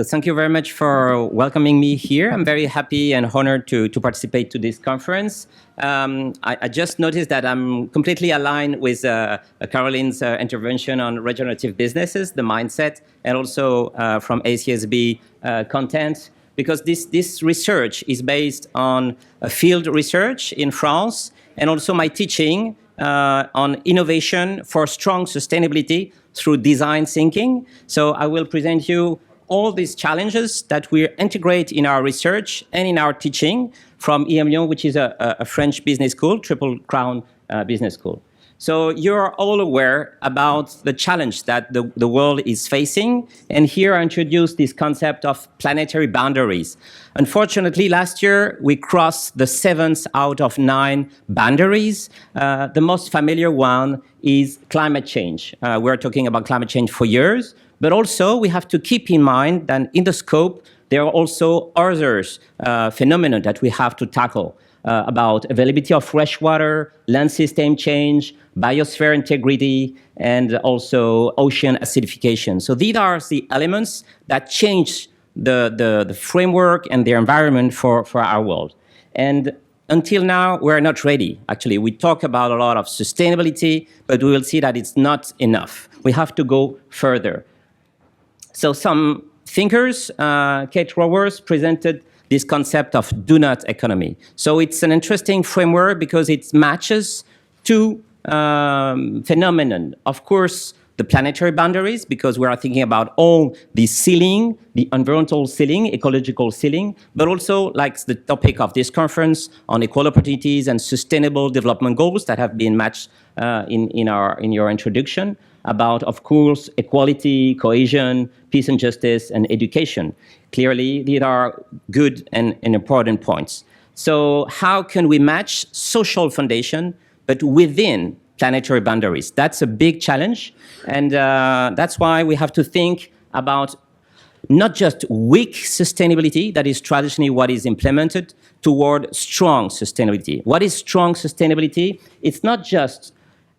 So thank you very much for welcoming me here. I'm very happy and honored to participate to this conference. I just noticed that I'm completely aligned with Caroline's intervention on regenerative businesses, the mindset, and also from ACSB content, because this research is based on a field research in France and also my teaching on innovation for strong sustainability through design thinking. So I will present you all these challenges that we integrate in our research and in our teaching from Emlyon, which is a French business school, Triple Crown business school. So you're all aware about the challenge that the world is facing. And here I introduce this concept of planetary boundaries. Unfortunately, last year, we crossed the 7th out of 9 boundaries. The most familiar one is climate change. We're talking about climate change for years, but also we have to keep in mind that in the scope, there are also other phenomena that we have to tackle. About availability of fresh water, land system change, biosphere integrity, and also ocean acidification. So these are the elements that change the framework and the environment for our world. And until now, we're not ready. Actually, we talk about a lot of sustainability, but we will see that it's not enough. We have to go further. So some thinkers, Cateura, presented this concept of do-not economy. So it's an interesting framework because it matches two phenomena. Of course, the planetary boundaries, because we are thinking about all the ceiling, the environmental ceiling, ecological ceiling, but also like the topic of this conference on equal opportunities and sustainable development goals that have been matched in your introduction about, of course, equality, cohesion, peace and justice, and education. Clearly, these are good and important points. So how can we match social foundation, but within planetary boundaries? That's a big challenge. And that's why we have to think about not just weak sustainability, that is traditionally what is implemented, toward strong sustainability. What is strong sustainability? It's not just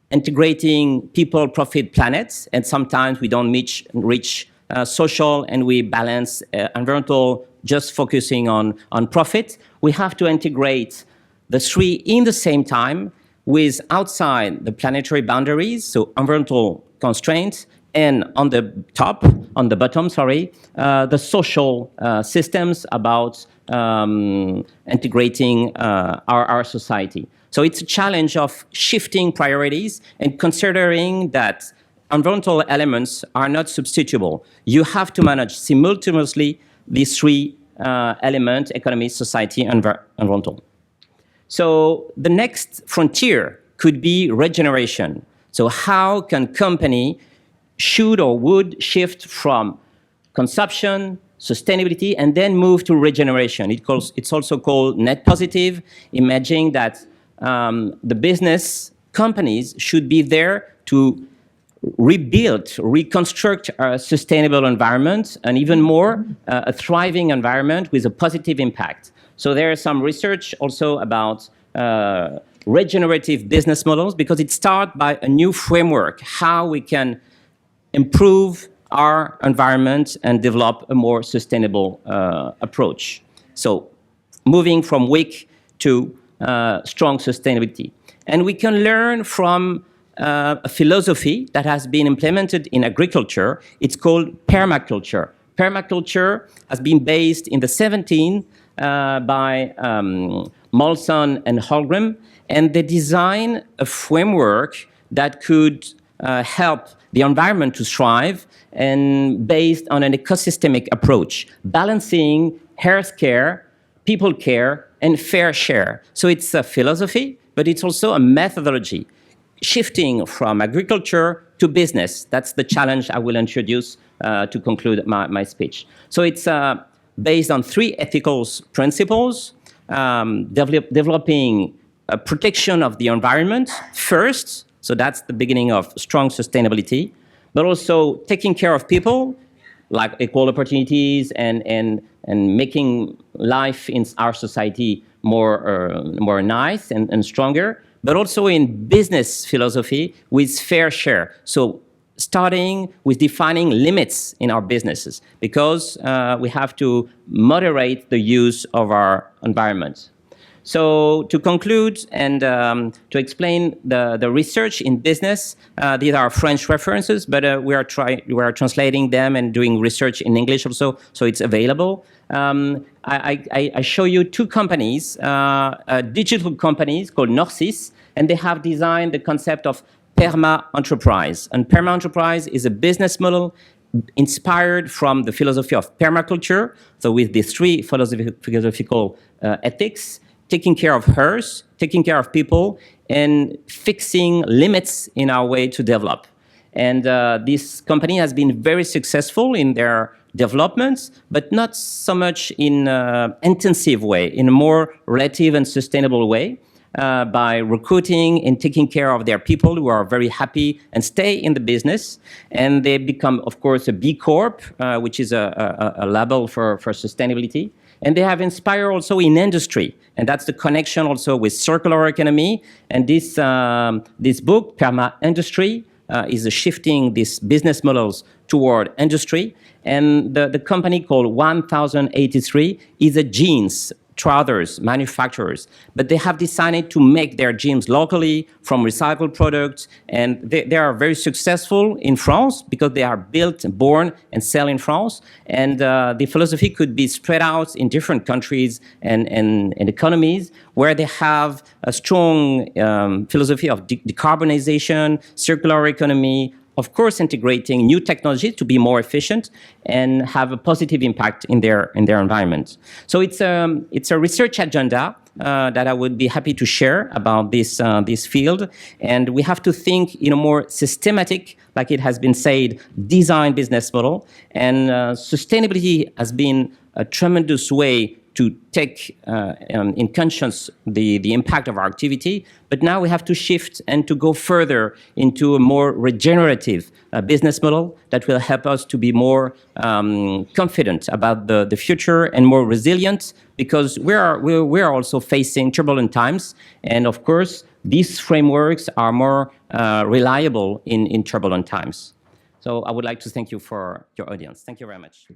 integrating people, profit, planets, and sometimes we don't reach social and we balance environmental just focusing on profit. We have to integrate the three in the same time with outside the planetary boundaries, so environmental constraints, and on the bottom, the social systems about integrating our society. So it's a challenge of shifting priorities and considering that environmental elements are not substitutable. You have to manage simultaneously these three elements: economy, society, and environmental. So the next frontier could be regeneration. So how can company should or would shift from consumption, sustainability, and then move to regeneration? It's also called net positive, imagining that the business companies should be there to rebuild, reconstruct a sustainable environment, and even more, a thriving environment with a positive impact. So there is some research also about regenerative business models, because it starts by a new framework, how we can improve our environment and develop a more sustainable approach. So moving from weak to strong sustainability. And we can learn from a philosophy that has been implemented in agriculture. It's called permaculture. Permaculture has been based in the 17th by Molson and Holmgren, and they designed a framework that could help the environment to thrive and based on an ecosystemic approach, balancing health care, people care, and fair share. So it's a philosophy, but it's also a methodology, shifting from agriculture to business. That's the challenge I will introduce to conclude my speech. So it's based on 3 ethical principles, developing a protection of the environment first, so that's the beginning of strong sustainability, but also taking care of people, like equal opportunities and making life in our society more nice and stronger, but also in business philosophy with fair share. So starting with defining limits in our businesses, because we have to moderate the use of our environment. So to conclude and to explain the research in business, these are French references, but we are translating them and doing research in English also, so it's available. I show you two companies, digital companies called Norcis, and they have designed the concept of PermaEntreprise. And PermaEntreprise is a business model inspired from the philosophy of permaculture, so with these three philosophical ethics: taking care of Earth, taking care of people, and fixing limits in our way to develop. And this company has been very successful in their developments, but not so much in an intensive way, in a more relative and sustainable way, by recruiting and taking care of their people who are very happy and stay in the business. And they become, of course, a B Corp, which is a label for sustainability. And they have inspired also in industry. And that's the connection also with circular economy. And this book, PermaEndustry, is shifting these business models toward industry. And the company called 1083 is a jeans trousers manufacturers, but they have decided to make their jeans locally from recycled products, and they are very successful in France because they are built, born, and sell in France. And the philosophy could be spread out in different countries and economies where they have a strong philosophy of decarbonization, circular economy, of course, integrating new technologies to be more efficient and have a positive impact in their environment. So it's a research agenda that I would be happy to share about this field. And we have to think in a more systematic, like it has been said, design business model. And sustainability has been a tremendous way to take in conscience the impact of our activity. But now we have to shift and to go further into a more regenerative business model that will help us to be more confident about the future and more resilient, because we are also facing turbulent times. And of course, these frameworks are more reliable in turbulent times. So I would like to thank you for your audience. Thank you very much.